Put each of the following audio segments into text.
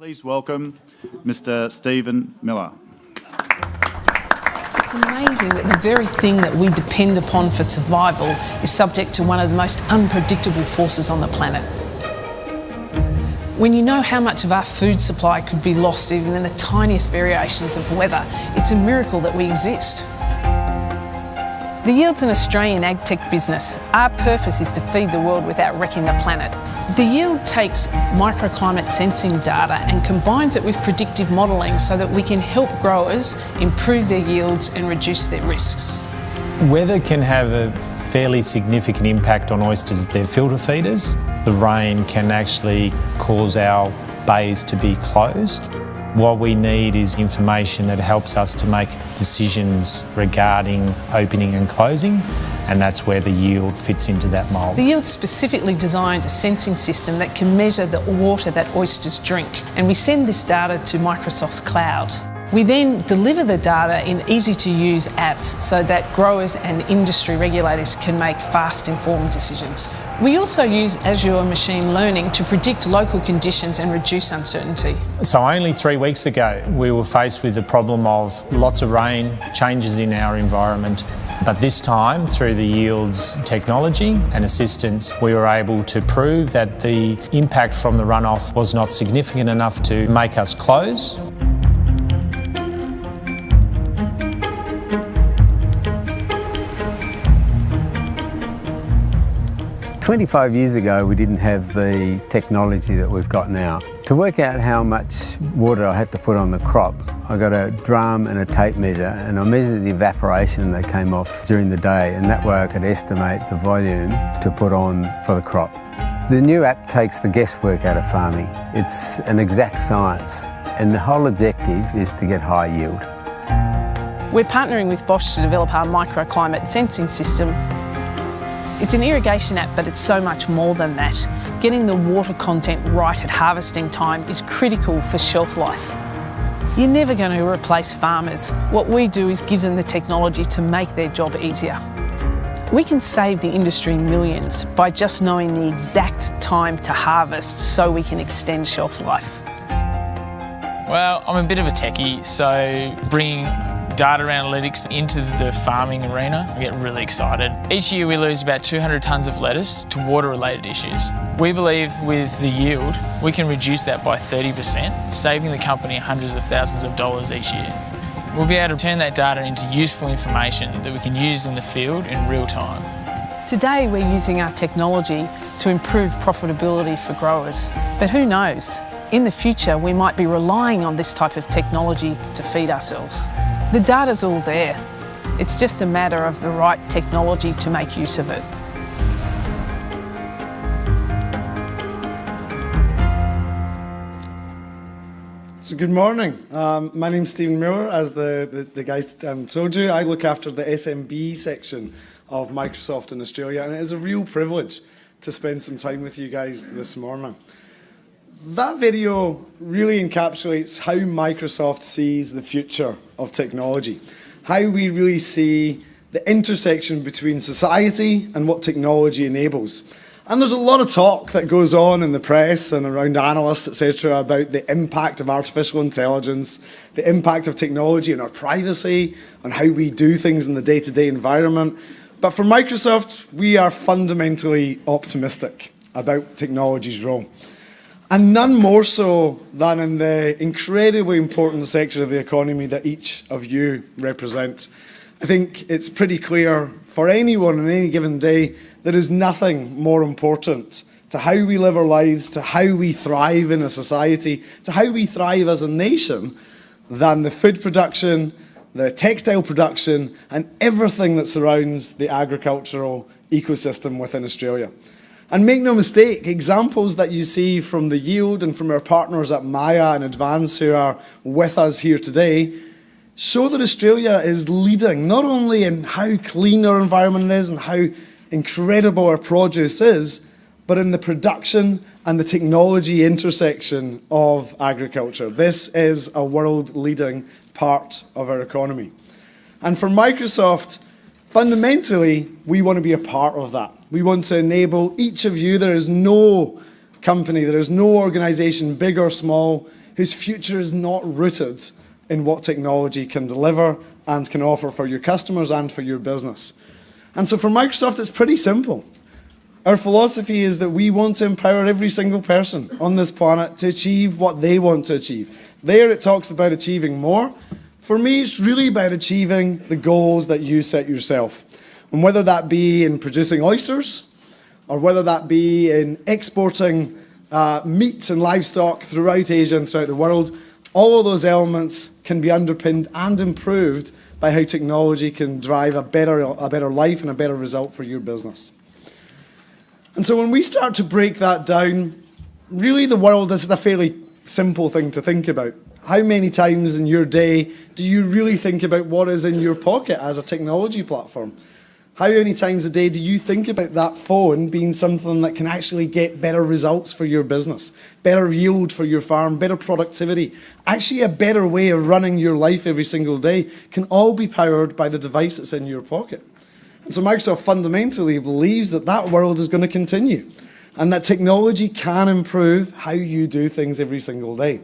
Please welcome Mr. Stephen Miller. It's amazing that the very thing that we depend upon for survival is subject to one of the most unpredictable forces on the planet. When you know how much of our food supply could be lost even in the tiniest variations of weather, it's a miracle that we exist. The Yield's an Australian ag-tech business. Our purpose is to feed the world without wrecking the planet. The Yield takes microclimate sensing data and combines it with predictive modelling so that we can help growers improve their yields and reduce their risks. Weather can have a fairly significant impact on oysters. They're filter feeders. The rain can actually cause our bays to be closed. What we need is information that helps us to make decisions regarding opening and closing, and that's where the Yield fits into that mould. The Yield specifically designed a sensing system that can measure the water that oysters drink, and we send this data to Microsoft's cloud. We then deliver the data in easy-to-use apps so that growers and industry regulators can make fast, informed decisions. We also use Azure machine learning to predict local conditions and reduce uncertainty. So only 3 weeks ago, we were faced with the problem of lots of rain, changes in our environment. But this time, through the Yield's technology and assistance, we were able to prove that the impact from the runoff was not significant enough to make us close. 25 years ago, we didn't have the technology that we've got now. To work out how much water I had to put on the crop, I got a drum and a tape measure, and I measured the evaporation that came off during the day, and that way I could estimate the volume to put on for the crop. The new app takes the guesswork out of farming. It's an exact science, and the whole objective is to get high yield. We're partnering with Bosch to develop our microclimate sensing system. It's an irrigation app, but it's so much more than that. Getting the water content right at harvesting time is critical for shelf life. You're never going to replace farmers. What we do is give them the technology to make their job easier. We can save the industry millions by just knowing the exact time to harvest so we can extend shelf life. Well, I'm a bit of a techie, so bringing data analytics into the farming arena, I get really excited. Each year we lose about 200 tonnes of lettuce to water-related issues. We believe with the Yield, we can reduce that by 30%, saving the company hundreds of thousands of dollars each year. We'll be able to turn that data into useful information that we can use in the field in real time. Today we're using our technology to improve profitability for growers. But who knows? In the future we might be relying on this type of technology to feed ourselves. The data's all there. It's just a matter of the right technology to make use of it. So good morning. My name's Stephen Miller. As the guys told you, I look after the SMB section of Microsoft in Australia, and it is a real privilege to spend some time with you guys this morning. That video really encapsulates how Microsoft sees the future of technology, how we really see the intersection between society and what technology enables. And there's a lot of talk that goes on in the press and around analysts, etc., about the impact of artificial intelligence, the impact of technology on our privacy, on how we do things in the day-to-day environment. But for Microsoft, we are fundamentally optimistic about technology's role. And none more so than in the incredibly important section of the economy that each of you represent. I think it's pretty clear for anyone on any given day, there is nothing more important to how we live our lives, to how we thrive in a society, to how we thrive as a nation, than the food production, the textile production, and everything that surrounds the agricultural ecosystem within Australia. And make no mistake, examples that you see from the Yield and from our partners at Maia and Advance who are with us here today show that Australia is leading not only in how clean our environment is and how incredible our produce is, but in the production and the technology intersection of agriculture. This is a world-leading part of our economy. And for Microsoft, fundamentally, we want to be a part of that. We want to enable each of you. There is no company, there is no organisation, big or small, whose future is not rooted in what technology can deliver and can offer for your customers and for your business. And so for Microsoft, it's pretty simple. Our philosophy is that we want to empower every single person on this planet to achieve what they want to achieve. There it talks about achieving more. For me, it's really about achieving the goals that you set yourself. And whether that be in producing oysters, or whether that be in exporting meat and livestock throughout Asia and throughout the world, all of those elements can be underpinned and improved by how technology can drive a better life and a better result for your business. And so when we start to break that down, really the world is a fairly simple thing to think about. How many times in your day do you really think about what is in your pocket as a technology platform? How many times a day do you think about that phone being something that can actually get better results for your business, better yield for your farm, better productivity, actually a better way of running your life every single day can all be powered by the device that's in your pocket. And so Microsoft fundamentally believes that that world is going to continue and that technology can improve how you do things every single day.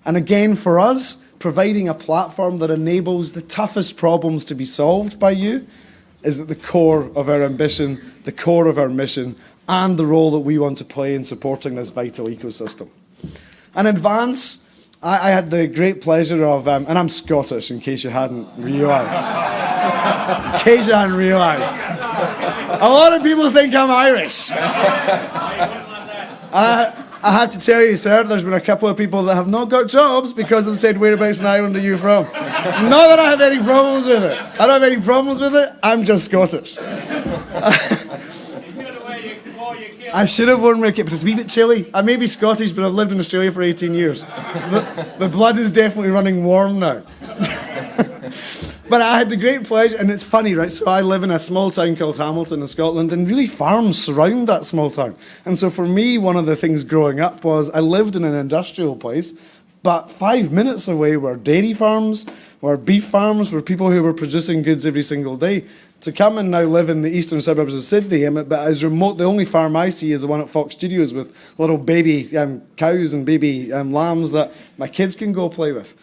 And again, for us, providing a platform that enables the toughest problems to be solved by you is at the core of our ambition, the core of our mission, and the role that we want to play in supporting this vital ecosystem. And Advance, I had the great pleasure of, and I'm Scottish in case you hadn't realised. In case you hadn't realised. A lot of people think I'm Irish. I have to tell you, sir, there's been a couple of people that have not got jobs because I've said, whereabouts in Ireland are you from? Not that I have any problems with it. I don't have any problems with it. I'm just Scottish. I should have worn my kit, but it's a wee bit chilly. I may be Scottish, but I've lived in Australia for 18 years. The blood is definitely running warm now. But I had the great pleasure, and it's funny, right? So I live in a small town called Hamilton in Scotland, and really farms surround that small town. And so for me, one of the things growing up was I lived in an industrial place, but 5 minutes away were dairy farms, were beef farms, were people who were producing goods every single day. To come and now live in the eastern suburbs of Sydney, but as remote, the only farm I see is the one at Fox Studios with little baby cows and baby lambs that my kids can go play with.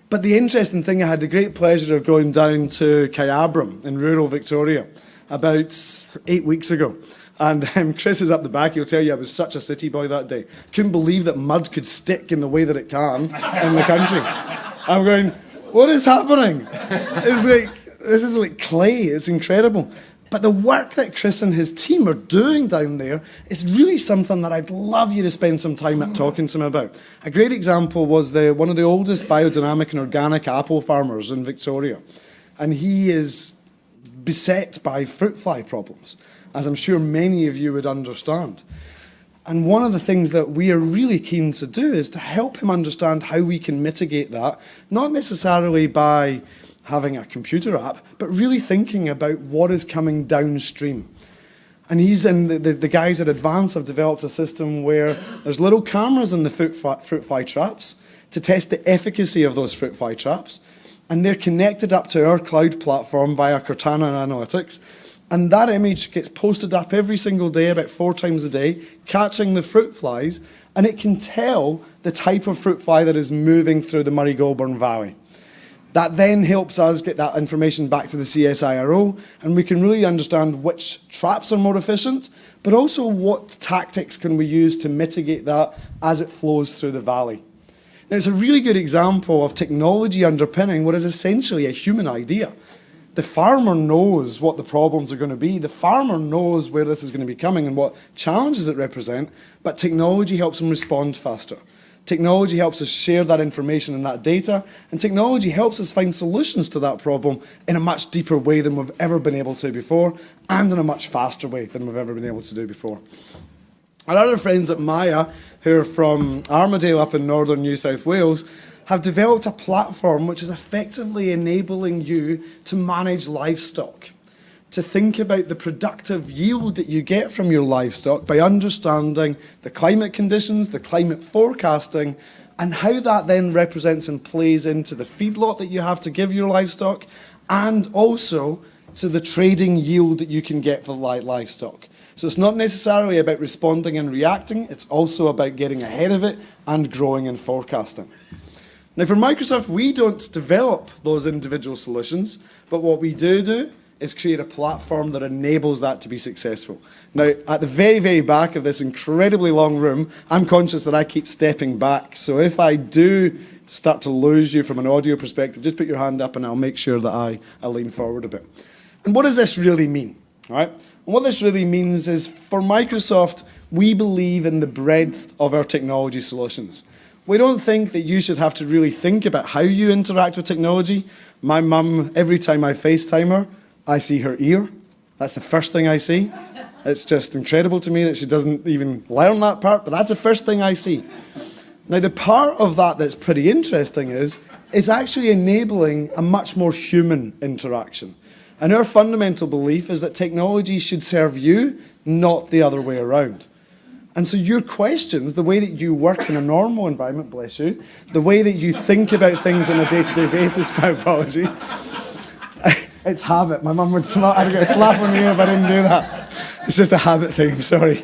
But the interesting thing, I had the great pleasure of going down to Kyabram in rural Victoria about 8 weeks ago. And Chris is up the back, he'll tell you I was such a city boy that day. Couldn't believe that mud could stick in the way that it can in the country. I'm going, what is happening? This is like clay, it's incredible. But the work that Chris and his team are doing down there is really something that I'd love you to spend some time talking to him about. A great example was one of the oldest biodynamic and organic apple farmers in Victoria. And he is beset by fruit fly problems, as I'm sure many of you would understand. And one of the things that we are really keen to do is to help him understand how we can mitigate that, not necessarily by having a computer app, but really thinking about what is coming downstream. And the guys at Advance have developed a system where there's little cameras in the fruit fly traps to test the efficacy of those fruit fly traps. And they're connected up to our cloud platform via Cortana Analytics. And that image gets posted up every single day, about 4 times a day, catching the fruit flies, and it can tell the type of fruit fly that is moving through the Murray-Goulburn Valley. That then helps us get that information back to the CSIRO, and we can really understand which traps are more efficient, but also what tactics can we use to mitigate that as it flows through the valley. Now, it's a really good example of technology underpinning what is essentially a human idea. The farmer knows what the problems are going to be. The farmer knows where this is going to be coming and what challenges it represent, but technology helps them respond faster. Technology helps us share that information and that data, and technology helps us find solutions to that problem in a much deeper way than we've ever been able to before, and in a much faster way than we've ever been able to do before. Our other friends at Maia, who are from Armadale up in northern New South Wales, have developed a platform which is effectively enabling you to manage livestock, to think about the productive yield that you get from your livestock by understanding the climate conditions, the climate forecasting, and how that then represents and plays into the feedlot that you have to give your livestock, and also to the trading yield that you can get for livestock. So it's not necessarily about responding and reacting, it's also about getting ahead of it and growing and forecasting. Now for Microsoft, we don't develop those individual solutions, but what we do is create a platform that enables that to be successful. Now, at the very, very back of this incredibly long room, I'm conscious that I keep stepping back. So if I do start to lose you from an audio perspective, just put your hand up and I'll make sure that I lean forward a bit. And what does this really mean? All right? And what this really means is, for Microsoft, we believe in the breadth of our technology solutions. We don't think that you should have to really think about how you interact with technology. My mum, every time I FaceTime her, I see her ear. That's the first thing I see. It's just incredible to me that she doesn't even learn that part, but that's the first thing I see. Now, the part of that that's pretty interesting is it's actually enabling a much more human interaction. And our fundamental belief is that technology should serve you, not the other way around. And so your questions, the way that you work in a normal environment, bless you, the way that you think about things on a day-to-day basis, my apologies, it's habit. My mum would I'd get a slap on the ear if I didn't do that. It's just a habit thing, I'm sorry.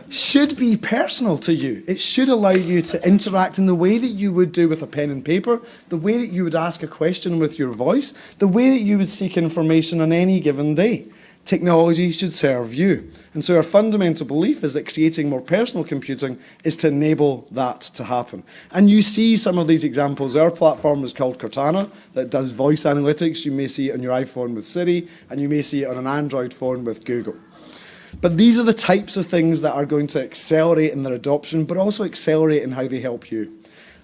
Should be personal to you. It should allow you to interact in the way that you would do with a pen and paper, the way that you would ask a question with your voice, the way that you would seek information on any given day. Technology should serve you. And so our fundamental belief is that creating more personal computing is to enable that to happen. And you see some of these examples. Our platform is called Cortana, that does voice analytics. You may see it on your iPhone with Siri, and you may see it on an Android phone with Google. But these are the types of things that are going to accelerate in their adoption, but also accelerate in how they help you.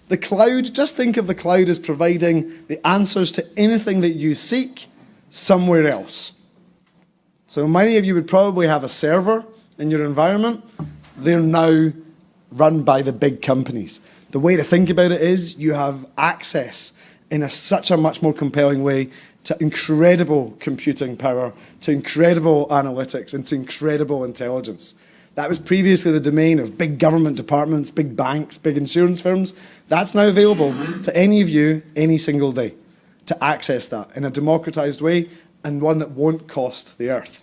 The cloud, just think of the cloud as providing the answers to anything that you seek somewhere else. So many of you would probably have a server in your environment. They're now run by the big companies. The way to think about it is you have access in such a much more compelling way to incredible computing power, to incredible analytics, and to incredible intelligence. That was previously the domain of big government departments, big banks, big insurance firms. That's now available to any of you any single day to access that in a democratized way, and one that won't cost the earth.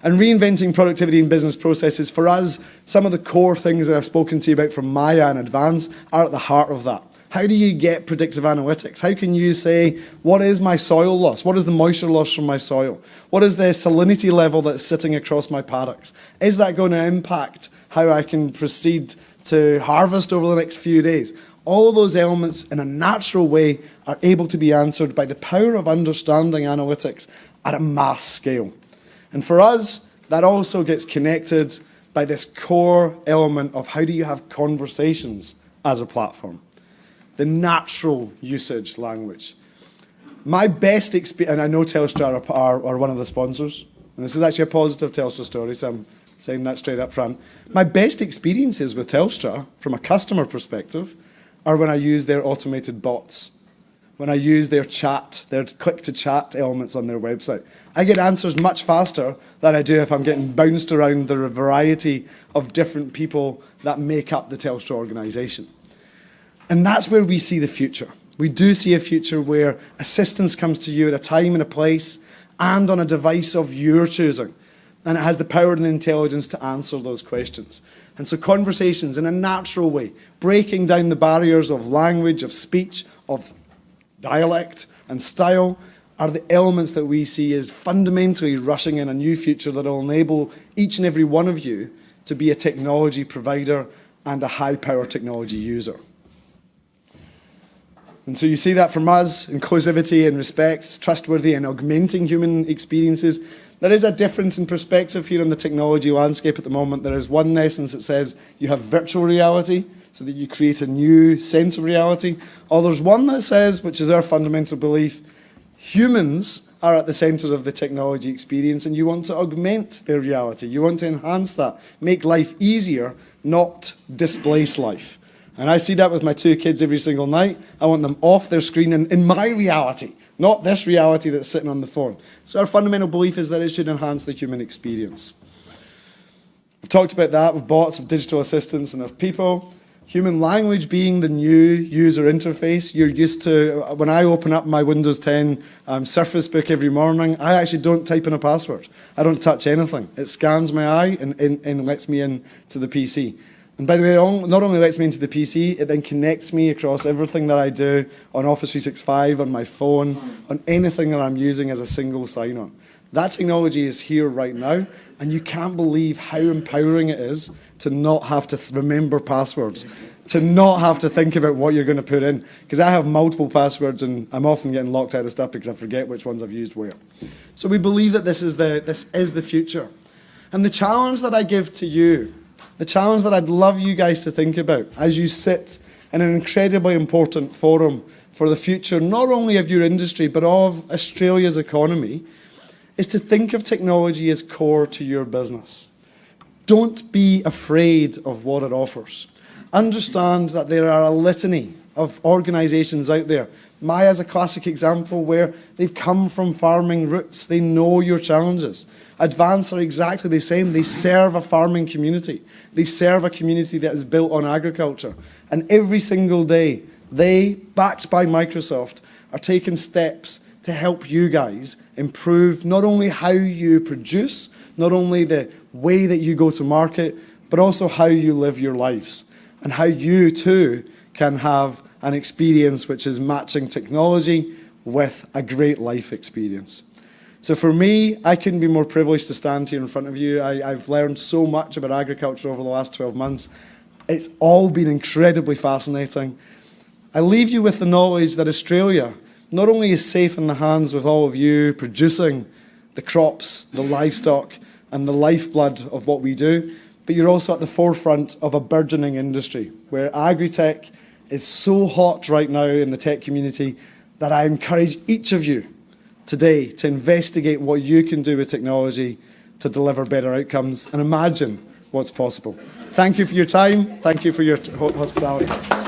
And reinventing productivity and business processes, for us, some of the core things that I've spoken to you about from Maia and Advance are at the heart of that. How do you get predictive analytics? How can you say, what is my soil loss? What is the moisture loss from my soil? What is the salinity level that's sitting across my paddocks? Is that going to impact how I can proceed to harvest over the next few days? All of those elements in a natural way are able to be answered by the power of understanding analytics at a mass scale. And for us, that also gets connected by this core element of how do you have conversations as a platform? The natural usage language. My best experience, and I know Telstra are one of the sponsors, and this is actually a positive Telstra story, so I'm saying that straight up front. My best experiences with Telstra, from a customer perspective, are when I use their automated bots, when I use their chat, their click-to-chat elements on their website. I get answers much faster than I do if I'm getting bounced around the variety of different people that make up the Telstra organisation. And that's where we see the future. We do see a future where assistance comes to you at a time and a place and on a device of your choosing. And it has the power and the intelligence to answer those questions. And so conversations in a natural way, breaking down the barriers of language, of speech, of dialect and style, are the elements that we see as fundamentally rushing in a new future that will enable each and every one of you to be a technology provider and a high-power technology user. And so you see that from us, inclusivity and respect, trustworthy and augmenting human experiences. There is a difference in perspective here on the technology landscape at the moment. There is one essence that says you have virtual reality, so that you create a new sense of reality. Or there's one that says, which is our fundamental belief, humans are at the centre of the technology experience and you want to augment their reality. You want to enhance that, make life easier, not displace life. And I see that with my two kids every single night. I want them off their screen and in my reality, not this reality that's sitting on the phone. So our fundamental belief is that it should enhance the human experience. We've talked about that with bots, of digital assistants and of people. Human language being the new user interface. You're used to, when I open up my Windows 10 Surface Book every morning, I actually don't type in a password. I don't touch anything. It scans my eye and lets me into the PC. And by the way, it not only lets me into the PC, it then connects me across everything that I do on Office 365, on my phone, on anything that I'm using as a single sign-on. That technology is here right now, and you can't believe how empowering it is to not have to remember passwords, to not have to think about what you're going to put in. Because I have multiple passwords, and I'm often getting locked out of stuff because I forget which ones I've used where. So we believe that this is the future. And the challenge that I give to you, the challenge that I'd love you guys to think about as you sit in an incredibly important forum for the future, not only of your industry, but of Australia's economy, is to think of technology as core to your business. Don't be afraid of what it offers. Understand that there are a litany of organisations out there. Maia is a classic example where they've come from farming roots. They know your challenges. Advance are exactly the same. They serve a farming community. They serve a community that is built on agriculture. And every single day, they, backed by Microsoft, are taking steps to help you guys improve not only how you produce, not only the way that you go to market, but also how you live your lives and how you too can have an experience which is matching technology with a great life experience. So for me, I couldn't be more privileged to stand here in front of you. I've learned so much about agriculture over the last 12 months. It's all been incredibly fascinating. I leave you with the knowledge that Australia not only is safe in the hands with all of you producing the crops, the livestock, and the lifeblood of what we do, but you're also at the forefront of a burgeoning industry where agri-tech is so hot right now in the tech community that I encourage each of you today to investigate what you can do with technology to deliver better outcomes and imagine what's possible. Thank you for your time. Thank you for your hospitality.